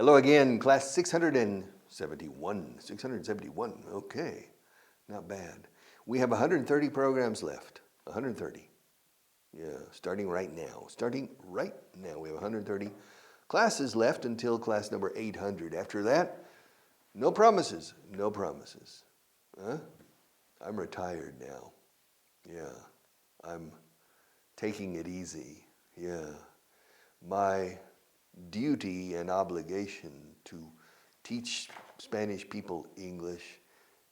Hello again, class 671. 671, okay, not bad. We have 130 programs left, 130. Yeah, starting right now. We have 130 classes left until class number 800. After that, no promises, no promises. Huh? I'm retired now. Yeah, I'm taking it easy. Yeah, my duty and obligation to teach Spanish people English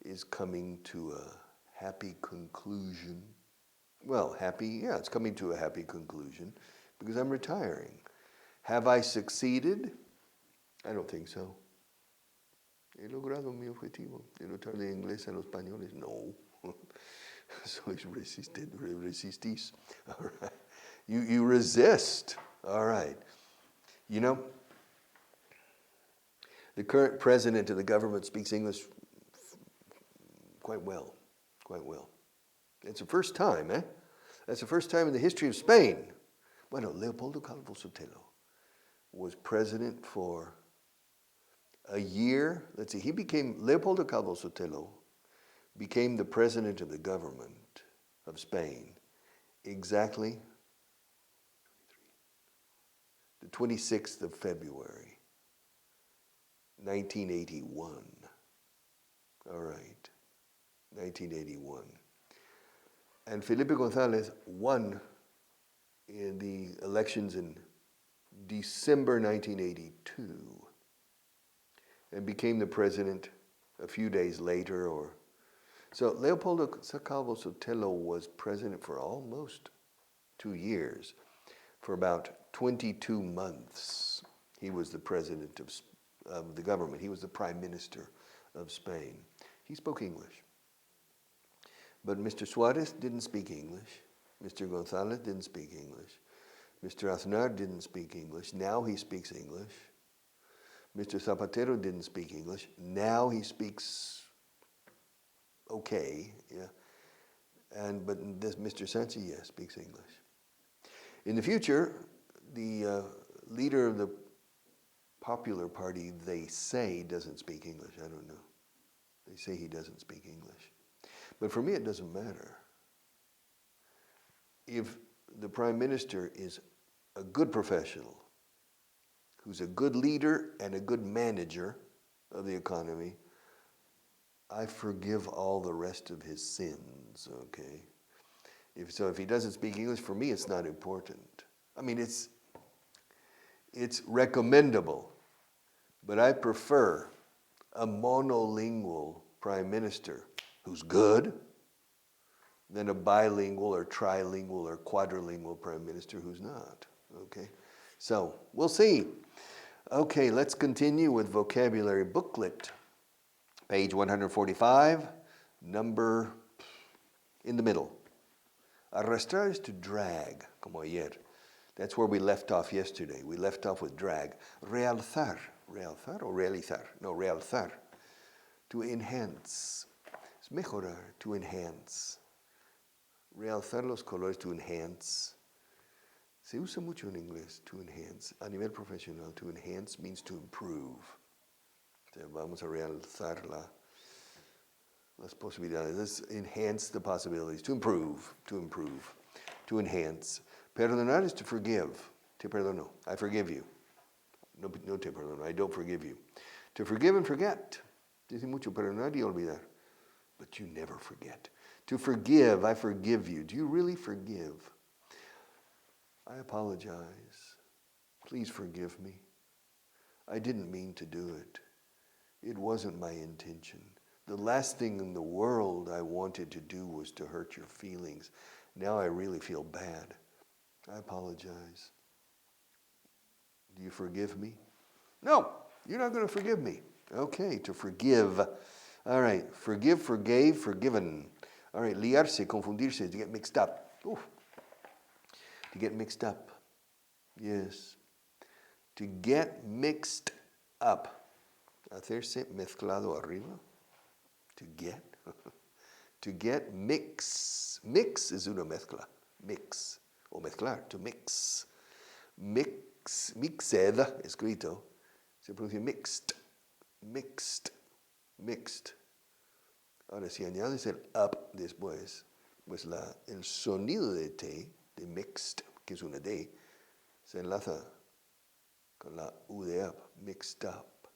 is coming to a happy conclusion. Well, it's coming to a happy conclusion because I'm retiring. Have I succeeded? I don't think so. He logrado mi objetivo de notarle inglés a los españoles. No. Sois resistís. All right. You resist. All right. You know, the current president of the government speaks English quite well, quite well. It's the first time, eh? That's the first time in the history of Spain. Bueno, Leopoldo Calvo Sotelo was president for a year. Let's see, Leopoldo Calvo Sotelo became the president of the government of Spain exactly the 26th of February, 1981. All right, 1981. And Felipe González won in the elections in December 1982 and became the president a few days later. So Leopoldo Calvo Sotelo was president for almost 2 years. For about 22 months, he was the president of the government. He was the prime minister of Spain. He spoke English. But Mr. Suárez didn't speak English. Mr. González didn't speak English. Mr. Aznar didn't speak English. Now he speaks English. Mr. Zapatero didn't speak English. Now he speaks okay. Yeah. But Mr. Sanchez, yes, speaks English. In the future, the leader of the Popular Party, they say, doesn't speak English. I don't know. They say he doesn't speak English. But for me, it doesn't matter. If the prime minister is a good professional, who's a good leader and a good manager of the economy, I forgive all the rest of his sins, okay? If he doesn't speak English, for me, it's not important. I mean, it's recommendable, but I prefer a monolingual prime minister who's good than a bilingual or trilingual or quadrilingual prime minister who's not, okay? So, we'll see. Okay, let's continue with vocabulary booklet. Page 145, number in the middle. Arrastrar is to drag, como ayer. That's where we left off yesterday. We left off with drag. Realzar. Realzar o realizar? No, realzar. To enhance. Es mejorar, to enhance. Realzar los colores, to enhance. Se usa mucho en inglés, to enhance. A nivel profesional, to enhance means to improve. Vamos a realzar las posibilidades. Let's enhance the possibilities. To improve. To enhance. Perdonar is to forgive. Te perdono. I forgive you. No te perdono. I don't forgive you. To forgive and forget. Dice mucho perdonar y olvidar. But you never forget. To forgive, I forgive you. Do you really forgive? I apologize. Please forgive me. I didn't mean to do it. It wasn't my intention. The last thing in the world I wanted to do was to hurt your feelings. Now I really feel bad. I apologize. Do you forgive me? No, you're not going to forgive me. Okay, to forgive. All right, forgive, forgave, forgiven. All right, liarse, confundirse, to get mixed up. Oof. To get mixed up. Yes. To get mixed up. Hacerse mezclado arriba. To get. To get mix. Mix is una mezcla. Mix. O mezclar. To mix. Mixed, escrito, Se pronuncia mixed, mixed, mixed. Ahora, si añades el up después, pues el sonido de T, de mixed, que es una D, se enlaza con la U de up, mixed up,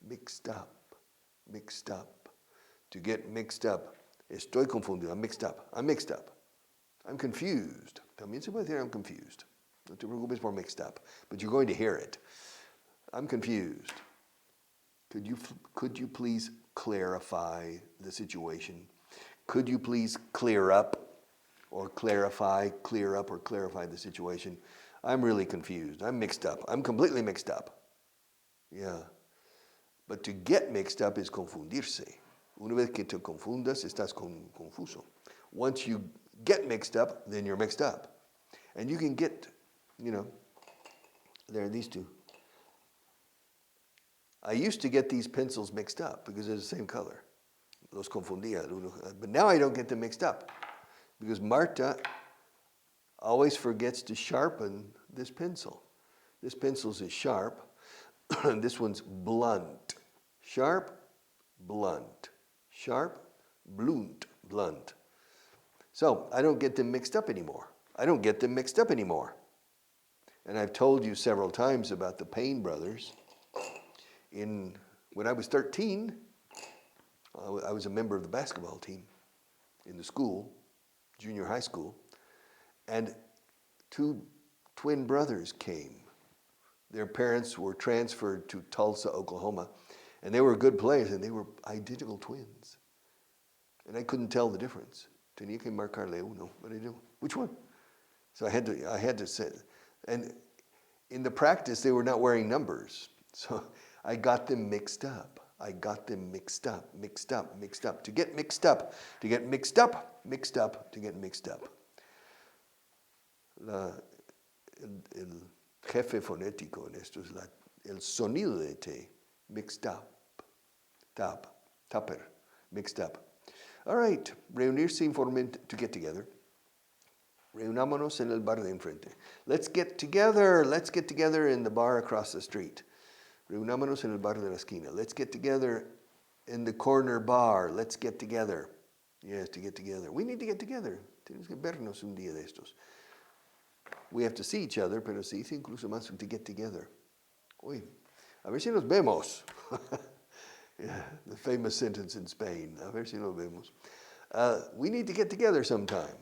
mixed up, mixed up. To get mixed up. Estoy confundido, I'm mixed up, I'm mixed up. I'm confused. También se puede decir I'm confused. No te preocupes por mixed up, but you're going to hear it. I'm confused. Could you please clarify the situation? Could you please clear up or clarify, clear up or clarify the situation? I'm really confused. I'm mixed up. I'm completely mixed up. Yeah. But to get mixed up is confundirse. Una vez que te confundas, estás confuso. Once you get mixed up, then you're mixed up. And you can get, there are these two. I used to get these pencils mixed up because they're the same color. Los confundía. But now I don't get them mixed up because Marta always forgets to sharpen this pencil. This pencil is sharp, and this one's blunt. Sharp, blunt. Sharp, blunt. So I don't get them mixed up anymore. And I've told you several times about the Payne brothers. When I was 13, I was a member of the basketball team in the school, junior high school, and two twin brothers came. Their parents were transferred to Tulsa, Oklahoma, and they were good players, and they were identical twins. And I couldn't tell the difference. Tenía que marcarle uno. What did I do? Which one? So I had to say, and in the practice, they were not wearing numbers. So I got them mixed up. To get mixed up. El jefe fonético en esto es el sonido de T. Mixed up. Tupper. Mixed up. All right. Reunirse informalmente, to get together. Reunámonos en el bar de enfrente. Let's get together in the bar across the street. Reunámonos en el bar de la esquina. Let's get together in the corner bar. Let's get together. Yes, to get together. We need to get together. Tenemos que vernos un día de estos. We have to see each other, pero se dice incluso más to get together. Uy, a ver si nos vemos. Yeah, the famous sentence in Spain. A ver si nos vemos. We need to get together sometime.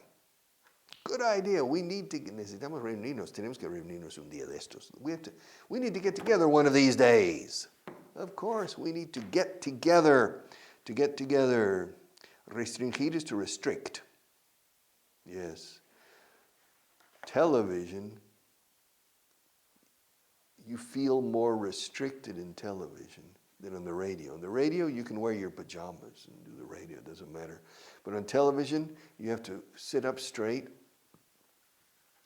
Good idea. Necesitamos reunirnos. Tenemos que reunirnos un día de estos. We need to get together one of these days. Of course, we need to get together. To get together. Restringir is to restrict. Yes. Television, you feel more restricted in television than on the radio. On the radio, you can wear your pajamas and do the radio. It doesn't matter. But on television, you have to sit up straight.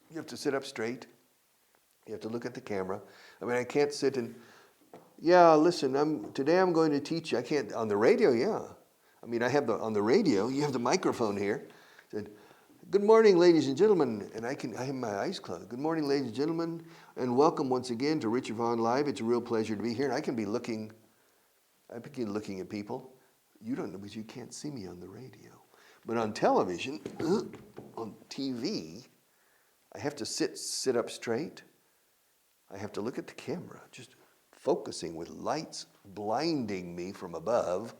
You have to look at the camera. I mean, I can't sit and, listen, today I'm going to teach you. I can't, on the radio, yeah. I mean, on the radio, you have the microphone here. Said, good morning, ladies and gentlemen. And I have my eyes closed. Good morning, ladies and gentlemen. And welcome once again to Richard Vaughan Live. It's a real pleasure to be here. And I begin looking at people. You don't know because you can't see me on the radio. But on television, on TV, I have to sit up straight. I have to look at the camera, just focusing with lights blinding me from above.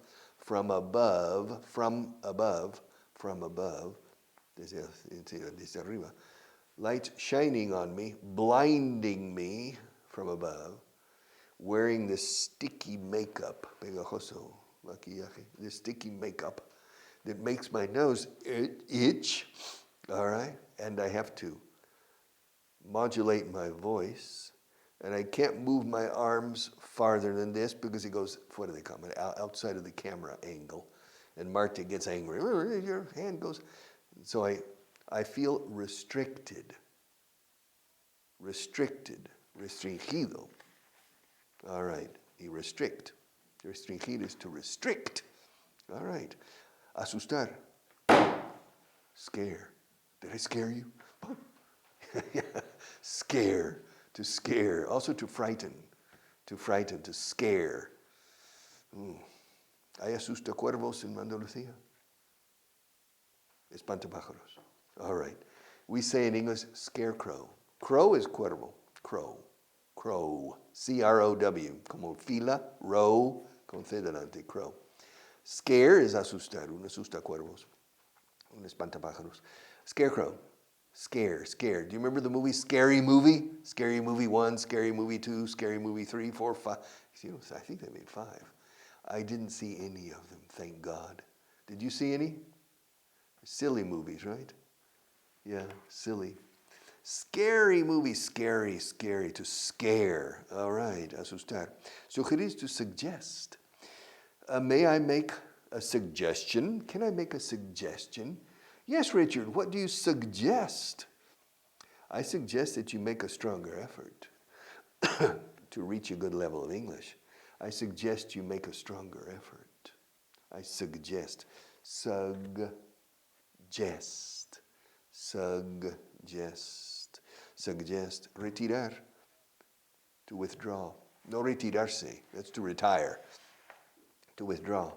Desde arriba. Lights shining on me, blinding me from above, wearing this sticky makeup, pegajoso, maquillaje, this sticky makeup that makes my nose itch, all right? And I have to modulate my voice, and I can't move my arms farther than this because it goes, what do they call it, outside of the camera angle. And Marta gets angry. Your hand goes. So I feel restricted. Restringido. All right. Y restrict. Restringir is to restrict. All right. Asustar. Scare. Did I scare you? Yeah. Scare. To scare. Also to frighten. To frighten, to scare. ¿Hay asustacuervos en Andalucía? Espantapájaros. All right. We say in English, scarecrow. Crow is cuervo. Crow. Crow. C-R-O-W. Como fila, row, con C delante, crow. Scare is asustar, un asustacuervos. Un espantapájaros. Scarecrow. Scare, scare. Do you remember the movie Scary Movie? Scary Movie 1, Scary Movie 2, Scary Movie 3, 4, 5. You know, I think they made 5. I didn't see any of them, thank God. Did you see any? Silly movies, right? Yeah, silly. Scary movie, scary, scary, to scare. All right, asustar. Sugerir, to suggest. May I make a suggestion? Can I make a suggestion? Yes, Richard, what do you suggest? I suggest that you make a stronger effort to reach a good level of English. I suggest you make a stronger effort. I suggest. Suggest. Suggest. Suggest. Retirar. To withdraw. No retirarse. That's to retire. To withdraw.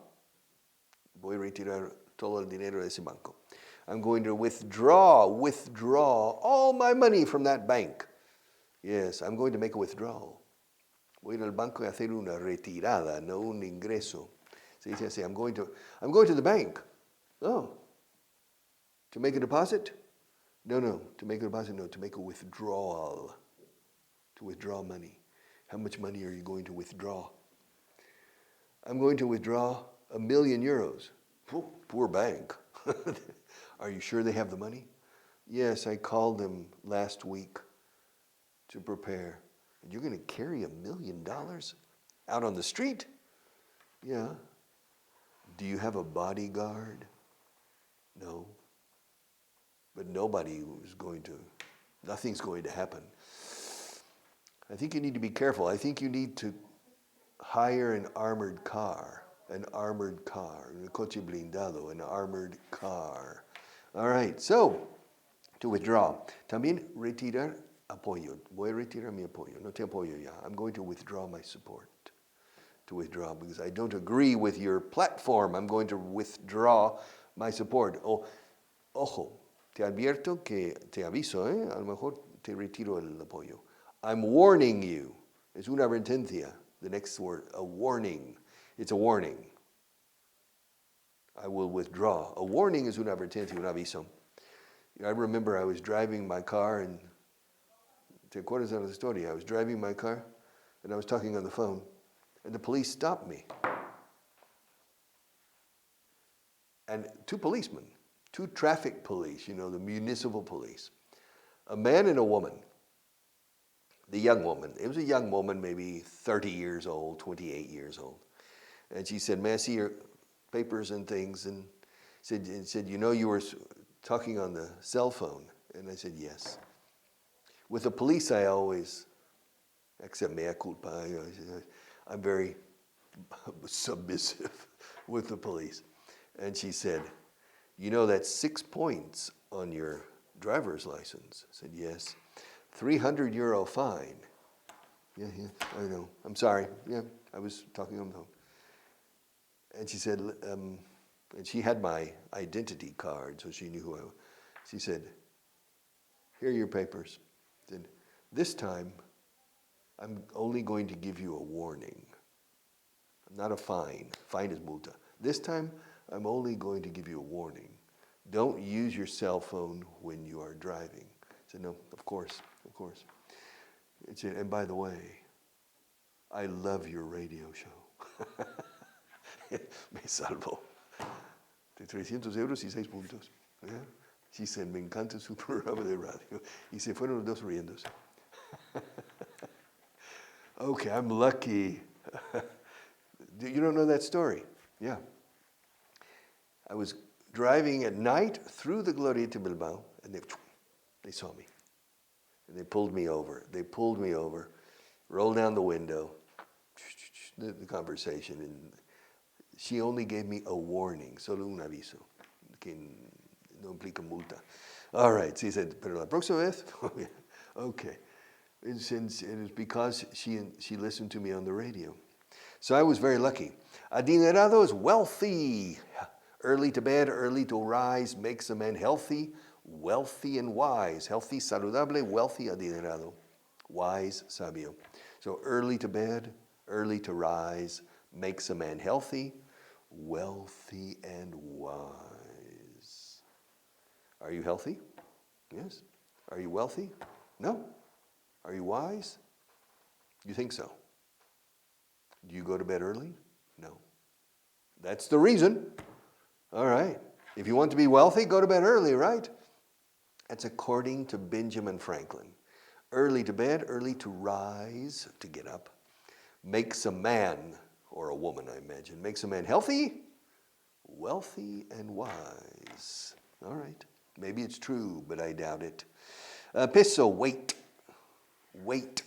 Voy a retirar todo el dinero de ese banco. I'm going to withdraw all my money from that bank. Yes, I'm going to make a withdrawal. Voy a ir al banco y hacer una retirada, no un ingreso. Se dice así, I'm going to the bank. Oh, to make a deposit? No, to make a deposit, no, to make a withdrawal. To withdraw money. How much money are you going to withdraw? I'm going to withdraw €1,000,000. Poor bank. Are you sure they have the money? Yes, I called them last week to prepare. And you're going to carry $1,000,000 out on the street? Yeah. Do you have a bodyguard? No. But nothing's going to happen. I think you need to be careful. I think you need to hire an armored car, un coche blindado, an armored car. All right, so, to withdraw. También retirar apoyo. Voy a retirar mi apoyo. No te apoyo ya. I'm going to withdraw my support. To withdraw, because I don't agree with your platform. I'm going to withdraw my support. Ojo, te aviso, a lo mejor te retiro el apoyo. I'm warning you. Es una advertencia. The next word, a warning. It's a warning. I will withdraw. A warning is una advertencia, un aviso. I remember I was driving my car, and ¿te acuerdas de la historia? I was driving my car, and I was talking on the phone, and the police stopped me. And 2 policemen, 2 traffic police, the municipal police. A man and a woman. The young woman. It was a young woman, maybe 30 years old, 28 years old. And she said, may I see your papers and things? And said, you were talking on the cell phone. And I said, yes. With the police, I always accept mea culpa. I'm very submissive with the police. And she said, that's 6 points on your driver's license. I said, yes. €300 fine. Yeah, I know. I'm sorry. Yeah, I was talking on the phone. And she said, and she had my identity card, so she knew who I was. She said, here are your papers. Said, this time, I'm only going to give you a warning. Not a fine. Fine is multa. This time, I'm only going to give you a warning. Don't use your cell phone when you are driving. I said, no, of course. Said, and by the way, I love your radio show. Me salvó. De €300 y 6 puntos. Yeah? She said, me encanta su programa de radio. Y se fueron los dos riéndose. Okay, I'm lucky. You don't know that story? Yeah. I was driving at night through the Glorieta Bilbao, and they saw me. And they pulled me over. Rolled down the window, the conversation, and she only gave me a warning, solo un aviso, que no implica multa. All right, she said, pero la próxima vez, okay. Since it is because she listened to me on the radio. So I was very lucky. Adinerado is wealthy. Early to bed, early to rise makes a man healthy, wealthy and wise. Healthy, saludable, wealthy, adinerado. Wise, sabio. So early to bed, early to rise makes a man healthy, wealthy and wise. Are you healthy? Yes. Are you wealthy? No. Are you wise? You think so? Do you go to bed early? No. That's the reason. All right. If you want to be wealthy, go to bed early, right? That's according to Benjamin Franklin. Early to bed, early to rise, to get up, makes a man, or a woman, I imagine, makes a man healthy, wealthy, and wise. All right. Maybe it's true, but I doubt it. Peso, weight. Weight.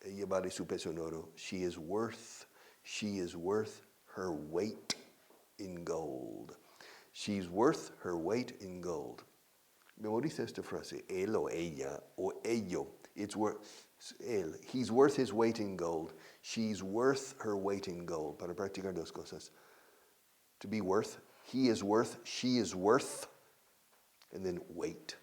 Ella vale su peso en oro. She is worth her weight in gold. She's worth her weight in gold. Memoriza esta frase. Él o ella o ello. It's worth él. He's worth his weight in gold. She's worth her weight in gold. Para practicar dos cosas. To be worth. He is worth. She is worth. And then weight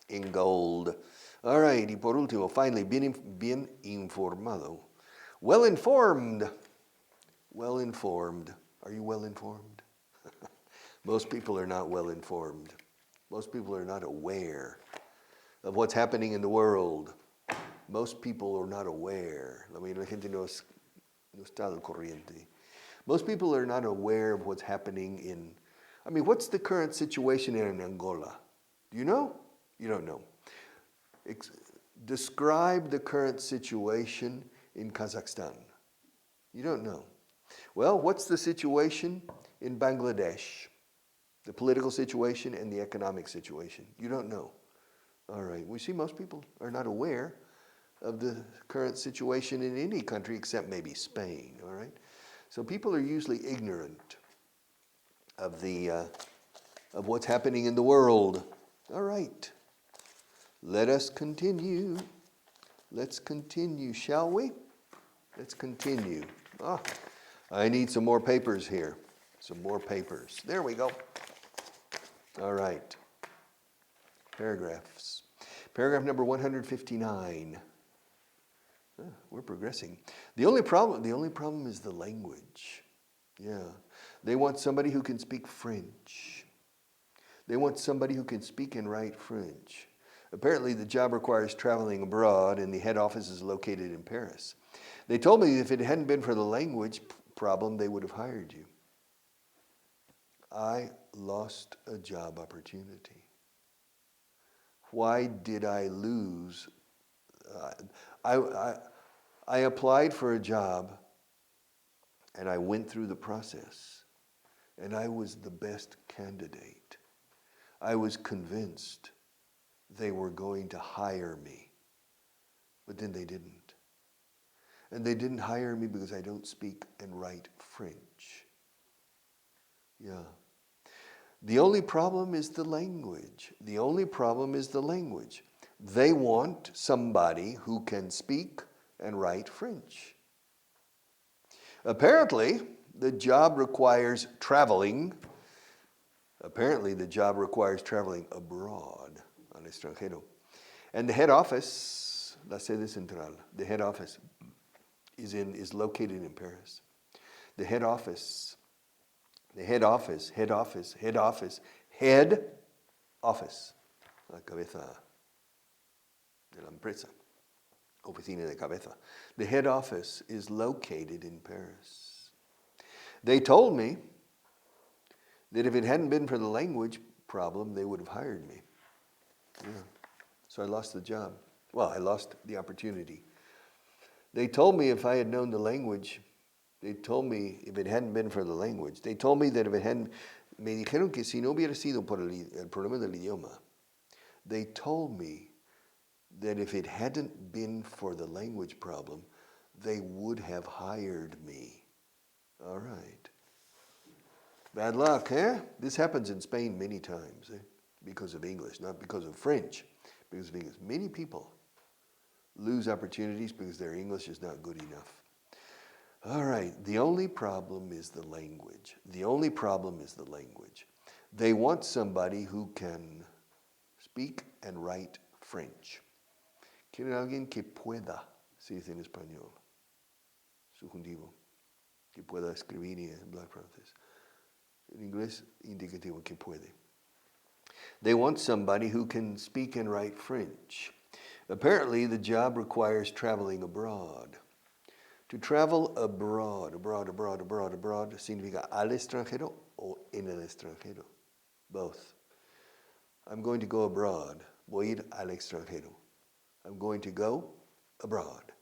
in gold. All right, y por último, finally, bien informado. Well informed. Well informed. Are you well informed? Most people are not well informed. Most people are not aware of what's happening in the world. Most people are not aware. I mean, la gente no está al corriente. Most people are not aware of what's happening in, what's the current situation in Angola? Do you know? You don't know. Describe the current situation in Kazakhstan. You don't know. Well, what's the situation in Bangladesh? The political situation and the economic situation. You don't know. All right. We see most people are not aware of the current situation in any country except maybe Spain. All right. So people are usually ignorant of of what's happening in the world. All right. Let us continue. Let's continue, shall we? Let's continue. I need some more papers here. Some more papers. There we go. All right. Paragraphs. Paragraph number 159. We're progressing. The only problem is the language. Yeah. They want somebody who can speak French. They want somebody who can speak and write French. Apparently, the job requires traveling abroad, and the head office is located in Paris. They told me if it hadn't been for the language problem, they would have hired you. I lost a job opportunity. Why did I lose? I applied for a job, and I went through the process, and I was the best candidate. I was convinced they were going to hire me, but then they didn't. And they didn't hire me because I don't speak and write French. Yeah. The only problem is the language. The only problem is the language. They want somebody who can speak and write French. Apparently, the job requires traveling. Apparently, the job requires traveling abroad, al extranjero. And the head office, la sede central, the head office is located in Paris. The head office, head office, la cabeza de la empresa, oficina de cabeza. The head office is located in Paris. They told me that if it hadn't been for the language problem, they would have hired me. Yeah. So I lost the job. Well, I lost the opportunity. They told me if I had known the language, they told me if it hadn't been for the language, they told me that if it hadn't, me dijeron que si no hubiera sido por el problema del idioma, they told me that if it hadn't been for the language problem, they would have hired me. All right. Bad luck, eh? This happens in Spain many times, because of English, not because of French, because of English. Many people lose opportunities because their English is not good enough. All right, the only problem is the language. The only problem is the language. They want somebody who can speak and write French. Quieren alguien que pueda, se dice en español, subjuntivo, que pueda escribir y hablar francés. En inglés, indicativo, que puede. They want somebody who can speak and write French. Apparently, the job requires traveling abroad. To travel abroad significa al extranjero o en el extranjero. Both. I'm going to go abroad. Voy a ir al extranjero. I'm going to go abroad.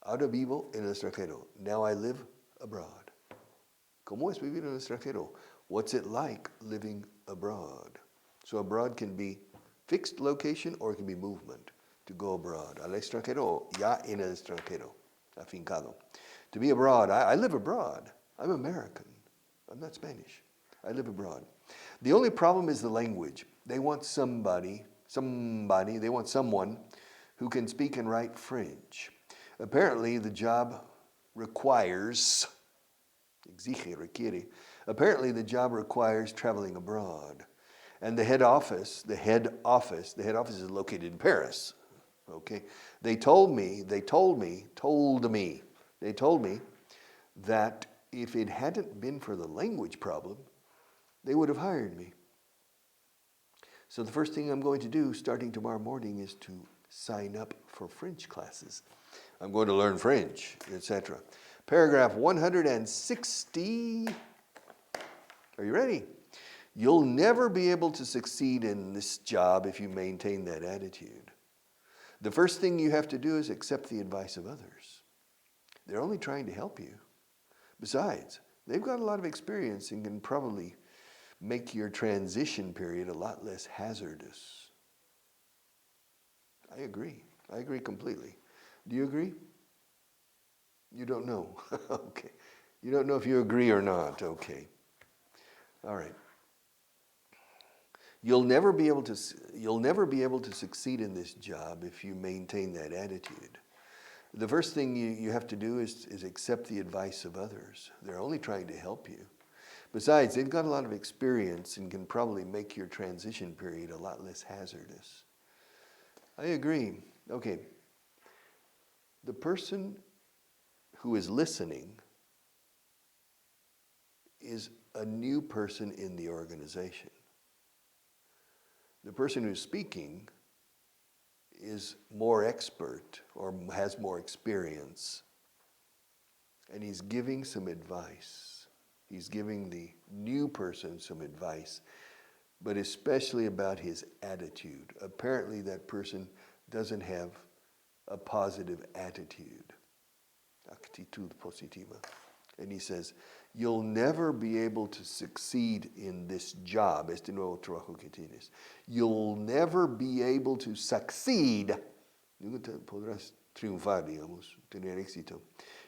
Ahora vivo en el extranjero. Now I live abroad. ¿Cómo es vivir en el extranjero? What's it like living abroad? So abroad can be fixed location or it can be movement. To go abroad. Al extranjero, ya en el extranjero. Afincado. To be abroad, I live abroad. I'm American. I'm not Spanish. I live abroad. The only problem is the language. They want somebody, they want someone who can speak and write French. Apparently, the job requires, requiere. Apparently, the job requires traveling abroad. And the head office is located in Paris. Okay, they told me that if it hadn't been for the language problem, they would have hired me. So the first thing I'm going to do starting tomorrow morning is to sign up for French classes. I'm going to learn French, etc. Paragraph 160. Are you ready? You'll never be able to succeed in this job if you maintain that attitude. The first thing you have to do is accept the advice of others. They're only trying to help you. Besides, they've got a lot of experience and can probably make your transition period a lot less hazardous. I agree completely. Do you agree? You don't know. Okay. You don't know if you agree or not. Okay. All right. You'll never be able to succeed in this job if you maintain that attitude. The first thing you have to do is accept the advice of others. They're only trying to help you. Besides, they've got a lot of experience and can probably make your transition period a lot less hazardous. I agree. Okay. The person who is listening is a new person in the organization. The person who's speaking is more expert or has more experience, and he's giving some advice. He's giving the new person some advice, but especially about his attitude. Apparently that person doesn't have a positive attitude, actitud positiva. And he says, you'll never be able to succeed in this job, este nuevo trabajo que tienes. You'll never be able to succeed. Nunca podrás triunfar, digamos, tener éxito.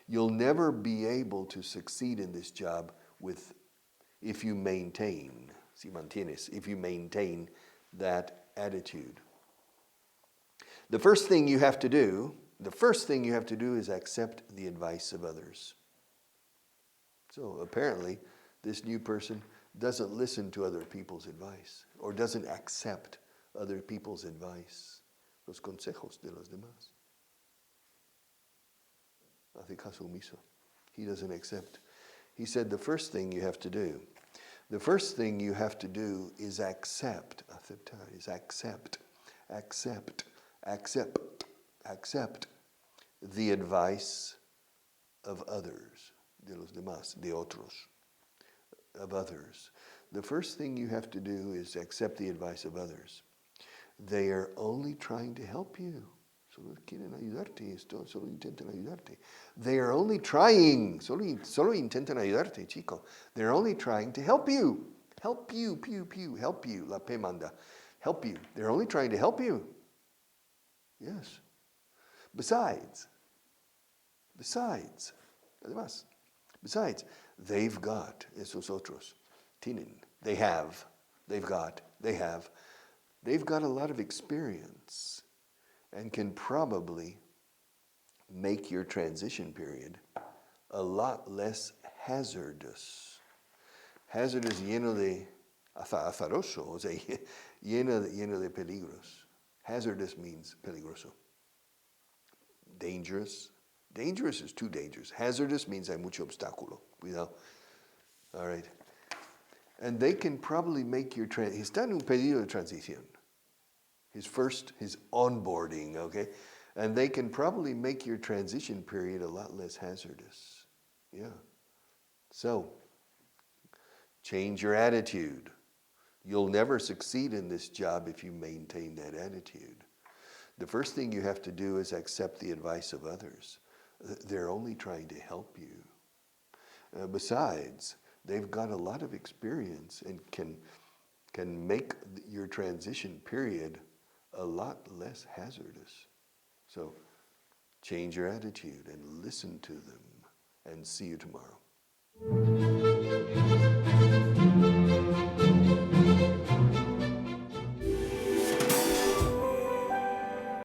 You'll never be able to succeed in this job if you maintain, si mantienes, if you maintain that attitude. The first thing you have to do is accept the advice of others. So apparently, this new person doesn't listen to other people's advice or doesn't accept other people's advice, los consejos de los demás. Hace caso omiso. He doesn't accept. He said the first thing you have to do is accept, aceptar, is accept the advice of others. De los demás, de otros, of others. The first thing you have to do is accept the advice of others. They are only trying to help you. Solo quieren ayudarte, solo intentan ayudarte. They are only trying, solo intentan ayudarte, chico. They're only trying to help you. Help you, help you, la P manda. Help you. They're only trying to help you. Yes. Besides, además, besides, they've got, esos otros, tienen, they have they've got a lot of experience and can probably make your transition period a lot less hazardous. Hazardous, lleno de azaroso, o sea, lleno de peligros. Hazardous means peligroso. Dangerous. Dangerous is too dangerous. Hazardous means hay mucho obstáculo. Cuidado. All right. And they can probably make your está en un pedido de transición. His onboarding, okay? And they can probably make your transition period a lot less hazardous. Yeah. So, change your attitude. You'll never succeed in this job if you maintain that attitude. The first thing you have to do is accept the advice of others. They're only trying to help you. Besides, they've got a lot of experience and can make your transition period a lot less hazardous. So change your attitude and listen to them, and see you tomorrow.